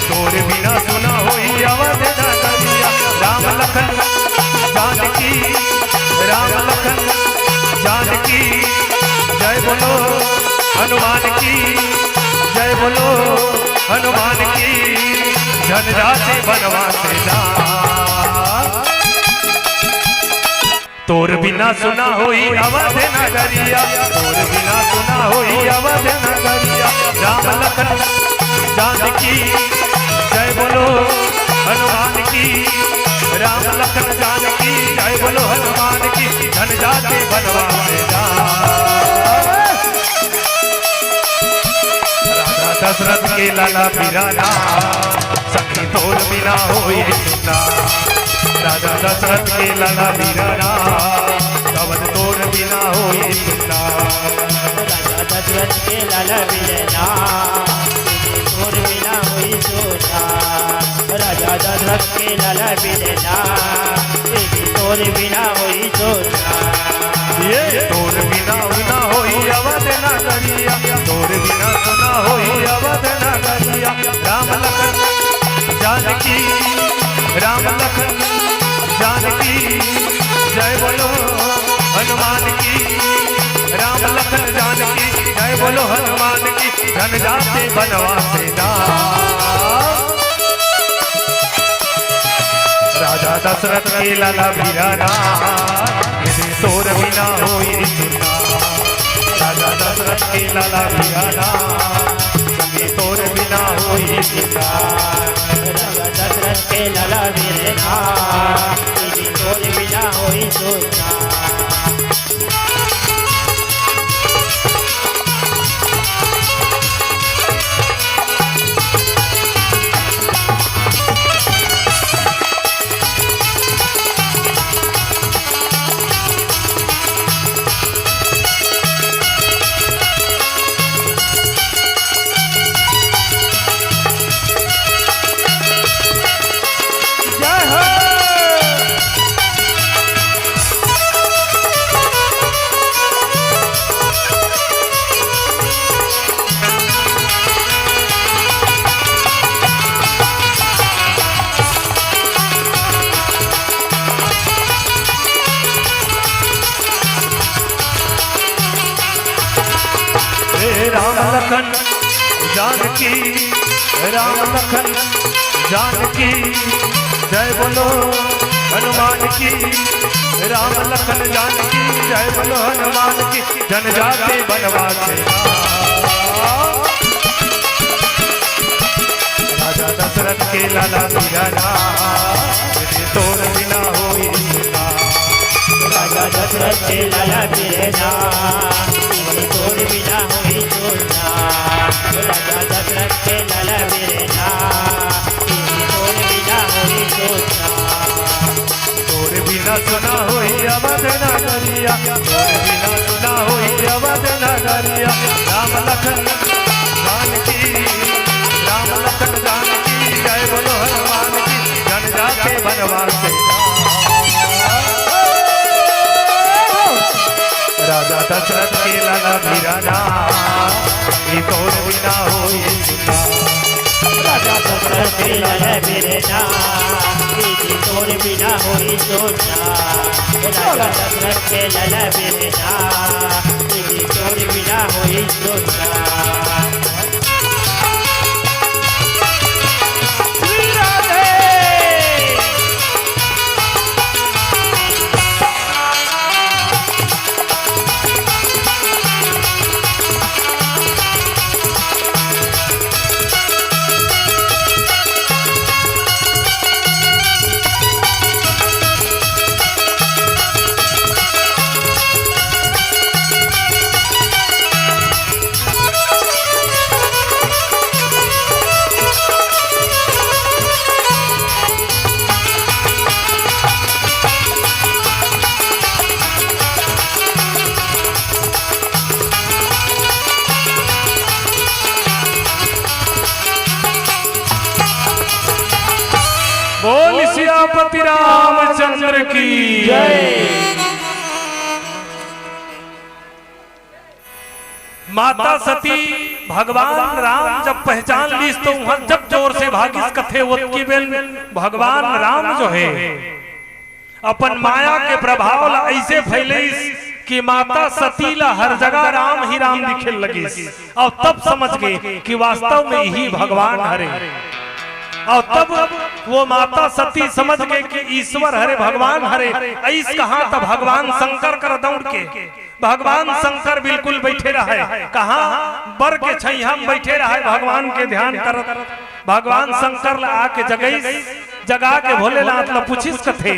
तोर बिना सुना होई अवध नगरिया। राम लखन जानकी राम लखन जानकी जय बोलो हनुमान की जय बोलो हनुमान की। जन जाति बनवास जा तोर बिना सुना होई अवध नगरिया। तोर बिना सुना होई अवध नगरिया। राम लखन जानकी जय बोलो हनुमान की। राम लखन जानकी जय बोलो हनुमान की। धन जाते बनवास जा राजा दशरथ के लाला बिराना सखी तोर बिना होई सुना। राजा दशरथ के लाला बिराना कवन तोर बिना होई सुना। राजा दशरथ के लाला बिराना तोर बिना होई सुना। राजा दशरथ के लाला बिराना तोर बिना होई सुना। ये तोर बिना सुना होई अवध नगरिया। तोर बिना सुना होई अवध नगरिया। राम लखन जानकी राम लखन जानकी जय बोलो हनुमान की। राम लखन जानकी जय बोलो हनुमान की। धन जाते बनवास जा राजा दशरथ के लाला बिराना तोर बिना होई सुना। राजा दशरथ के लाला बिराना संगे तोर बिना होई सुना। राजा दशरथ के लाला बिराना तोर बिना होई सुना। राम लखन जानकी राम लखन जानकी जय बोलो हनुमान की। राम लखन जानकी जय बोलो हनुमान की। जन जाते बनवास जा राजा दशरथ के लाला बिराना तोर बिना होई सुना। राजा दशरथ के लाला बिराना तोर बिना होई सुना। राजा दशरथ के लाला बिराना तोर बिना होई सुना। तोर बिना सुना होई अवध नगरिया। तोर बिना सुना होई अवध नगरिया। राम लखन जानकी राम लखन जानकी जय बोलो हनुमान की। जन जाते बनवास राजा दशरथ के लाला बिराना तोर बिना होई सुना। राजा दशरथ के लाला बिराना तोर बिना होई सुना। राजा दशरथ के लाला बिराना तोर बिना होई सुना। बोल सियापति रामचंद्र की जय। माता सती भगवान राम जब पहचान लीस तो वहां जब जोर से भागिस कथे की बेन भगवान राम जो है अपन माया के प्रभाव ला ऐसे फैले कि माता सती ला हर जगह राम ही राम दिखे लगी और तब समझ गए कि वास्तव में ही भगवान हरे। और तब वो माता सती समझ गए कि ईश्वर हरे भगवान हरे। ऐस कहा तब भगवान शंकर कर दौड़ के भगवान शंकर बिल्कुल बैठे रहे कहा बर के छैया में बैठे रहे भगवान के ध्यान कर। भगवान शंकर आके जगा के भोलेनाथ ला पूछिस कथे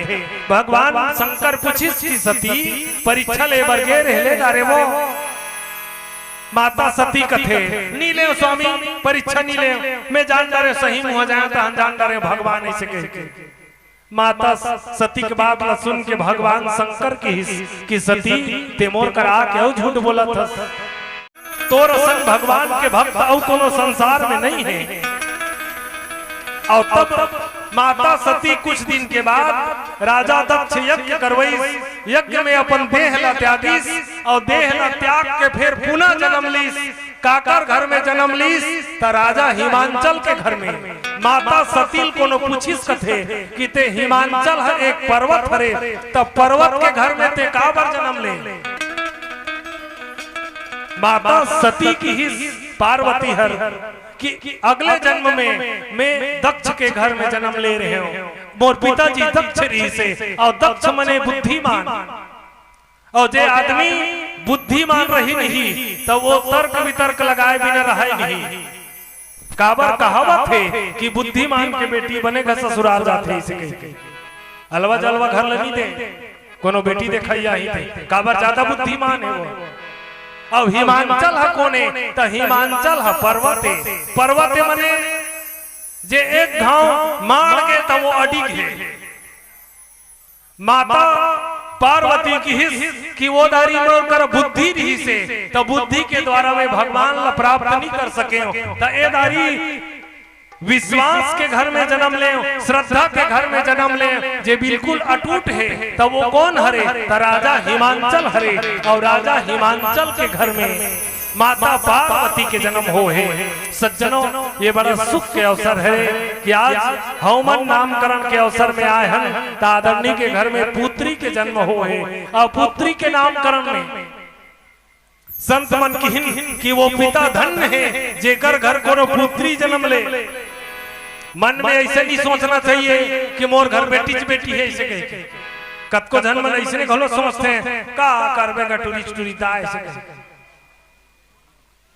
भगवान शंकर पूछिस की सती परीक्षा ले बरगे रहले रे वो माता सती कथे नीले स्वामी परीक्षा नीले मैं जान रहे सही मुँह जाए तो हम जान रहे भगवान ऐसे कह माता सती के बात ला सुन के भगवान शंकर की सती तेमोर करा के झूठ बोला था तोर संग भगवान के भक्त और कोनो संसार में नहीं है। और तब माता सती कुछ दिन के बाद राजा दक्ष यज्ञ करवई यज्ञ में अपन देह ला त्यागीस और देह ला त्याग के फिर पुनः जन्म लीस काकर घर में जन्म लीस त राजा हिमांचल के घर में। माता सती को पूछिस कथे कि ते हिमांचल है एक पर्वत हरे तब पर्वत के घर में ते काबर जन्म ले। माता सती की ही पार्वती हर कि अगले जन्म में मैं दक्ष के घर में जन्म ले रहे हूँ। मोर पिताजी दक्ष रही से और दक्ष मने बुद्धिमान और जे आदमी बुद्धिमान रही नहीं तो वो तर्क वितर्क लगाए बिना रहे नहीं। काबर कहावत है कि बुद्धिमान के बेटी बनेगा ससुराल जाते इसे कह अलवा जलवा घर लगी दे कोनो बेटी देखैया ही थे काबर ज्यादा बुद्धिमान है वो। अब हिमांचल है कोने तो हिमांचल है पर्वते पर्वते मने जे एक घाव मार के तो वो अडिग है। माता पार्वती की हिस कि वो दारी कर बुद्धि रही से तो बुद्धि के द्वारा वे भगवान ला प्राप्त नहीं कर सके तो ए दारी विश्वास के घर में जन्म ले श्रद्धा के घर में जन्म ले जे बिल्कुल अटूट है तब वो कौन हरे तो राजा हिमांचल हरे। और राजा हिमांचल के घर में माता पार्वती के जन्म हो है। सज्जनों ये बड़ा सुख के अवसर है कि आज हवमन नामकरण के अवसर में आए हैं तो आदरणीय के घर में पुत्री के जन्म हो है। और पुत्री के नामकरण में संत मन की वो पिता धन्य है जेकर घर को पुत्री जन्म ले। मन में ऐसे नहीं सोचना चाहिए कि मोर घर बेटी है ऐसे कह कतको जन्म ऐसे घलो सोचते हैं का करबेगा टूरिस्टा ऐसे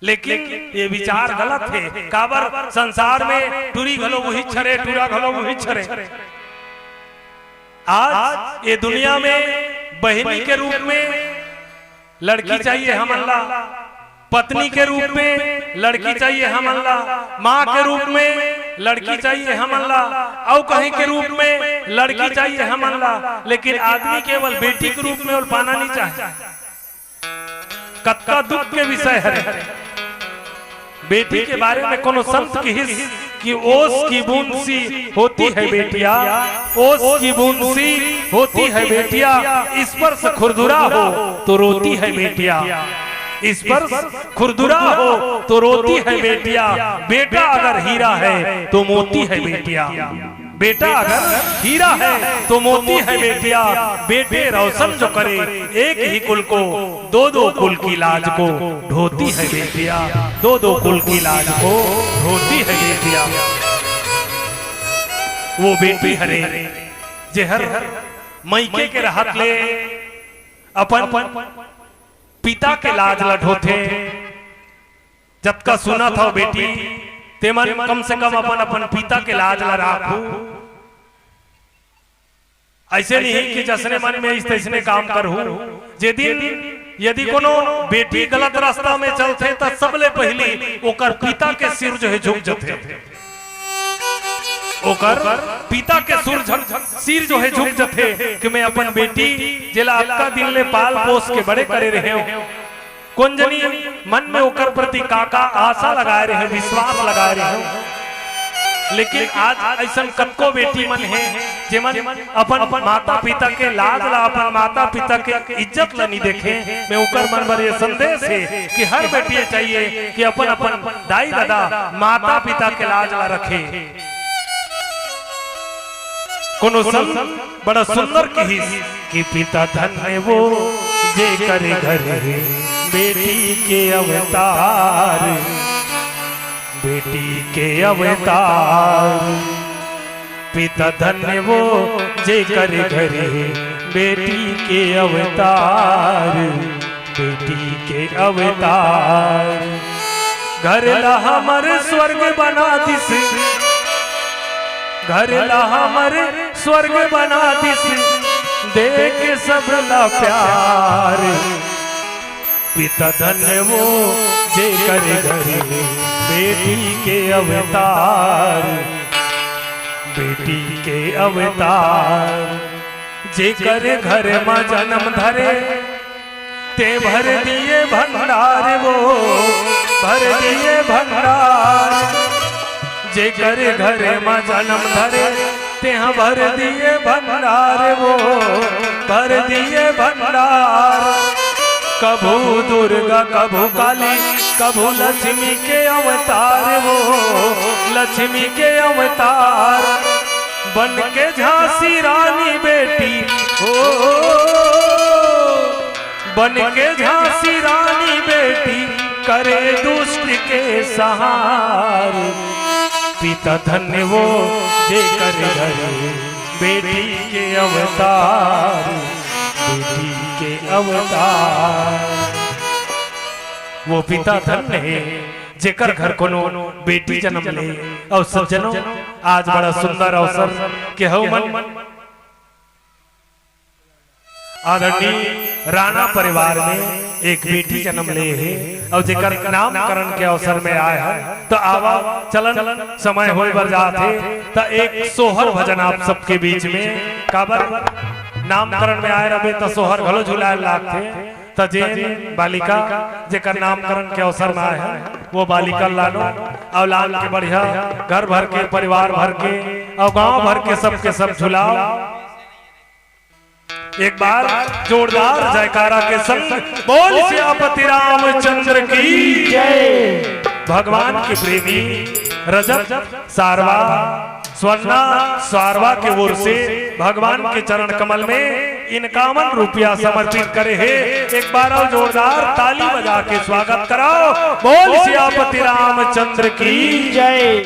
लेकिन ये विचार गलत है। काबर संसार में टूरी घलो वही छरे टूरा घलो वही छरे। आज ये दुनिया में बहनी के रूप में लड़की चाहिए हम अल्लाह पत्नी के रूप में लड़की चाहिए हम अल्लाह माँ के रूप में लड़की चाहिए हम अल्लाह और कहीं के रूप में लड़की चाहिए हम अल्लाह। लेकिन आदमी केवल बेटी के रूप में और पाना नहीं चाहिए। कत्का दुख के विषय है बेटी के बारे में कोनो संत की हिस्स कि ओस की बूंद सी होती है बेटिया ओस की बूंद सी होती है बेटिया इस पर से खुरदुरा हो तो रोती है बेटिया इस पर खुरदुरा हो तो रोती है बेटिया। बेटा अगर हीरा है तो मोती है बेटिया बेटा अगर हीरा है तो मोती है बेटिया। बेटे रोशन जो करे एक ही कुल को दो कुल की लाज को ढोती है बेटिया दो कुल की लाज को ढोती है बेटिया। वो बेटी हरे जेहर मैके के रहत ले अपन पिता के लाज लढोथे जब का सुना था बेटी तेमन कम से कम अपन पिता के लाज ला राखू। ऐसे नहीं कि जसने मन में इस तैसने काम करू। जे दिन यदि कोनो बेटी गलत रास्ता में चलते तो सबले पहली ओकर पिता के सिर जो है झुक जाते ओकर पिता के सिर जो है झुक जाते कि मैं अपन बेटी जिला आपका दिन ले पाल पोस के बड़े करे रहे हो। कौन जनी मन में ओकर प्रति काका आशा लगाए रहे विश्वास लगाए रहे हो। लेकिन आज ऐसा कतको बेटी मन है जेमन अपन माता पिता के लाज ला, अपन माता पिता के इज्जत ला नहीं देखे। मैं उकर मन पर ये संदेश है कि हर बेटी चाहिए कि अपन अपन दाई दादा माता पिता के लाज ला रखे। कोनो संत बड़ा सुंदर कही कि पिता धन्य वो जे करे घर बेटी के अवतार, बेटी के अवतार। पिता धन्य वो जे करे घरे बेटी के अवतार, बेटी के अवतार। घर ला हमर स्वर्ग बना दिस, घर ला हमर स्वर्ग बना दिस, दे के सब ला प्यार। पिता धन्य वो जे करे घरे बेटी के अवतार, बेटी के अवतार। जे करे घर में जन्म धरे ते भर दिए भंडार, वो भर दिए भंडार। जे करे घर में जन्म धरे ते भर दिए भंडार, वो भर दिए भंडार। कभू दुर्गा कभू काली कभू लक्ष्मी के अवतार, वो लक्ष्मी के अवतार। बन के झांसी रानी बेटी हो, बन के झांसी रानी बेटी करे दुष्ट के सहार। पिता धन्य वो जे करे घरे बेटी के अवतार, बेटी के अवतार। वो पिता धन्य है जेकर घर कोनो बेटी जन्म ले। और सज्जनों आज बड़ा सुंदर अवसर के हो मन आदरणीय राणा परिवार में एक बेटी जन्म ले है और जेकर नामकरण के अवसर में आया है। तो आवा चलन समय होए बर जाते तो एक सोहर भजन आप सबके बीच में काबर नामकरण में आए रहे तो सोहर घलो झुलाए लागते। तो जे बालिका जेकर नामकरण के अवसर में आए हैं वो बालिका लानो और लाल के बढ़िया घर भर के परिवार भर के और गांव भर के सबके सब झुलाओ। एक बार जोरदार जयकारा के संग बोल सियापति रामचंद्र की जय। भगवान के प्रेमी रजत सारवा स्वर्णा सारवा के ओर से भगवान के चरण कमल में 51 रुपया समर्पित करे है। एक बार और जोरदार ताली बजा के स्वागत कराओ। बोल सियापति रामचंद्र की जय।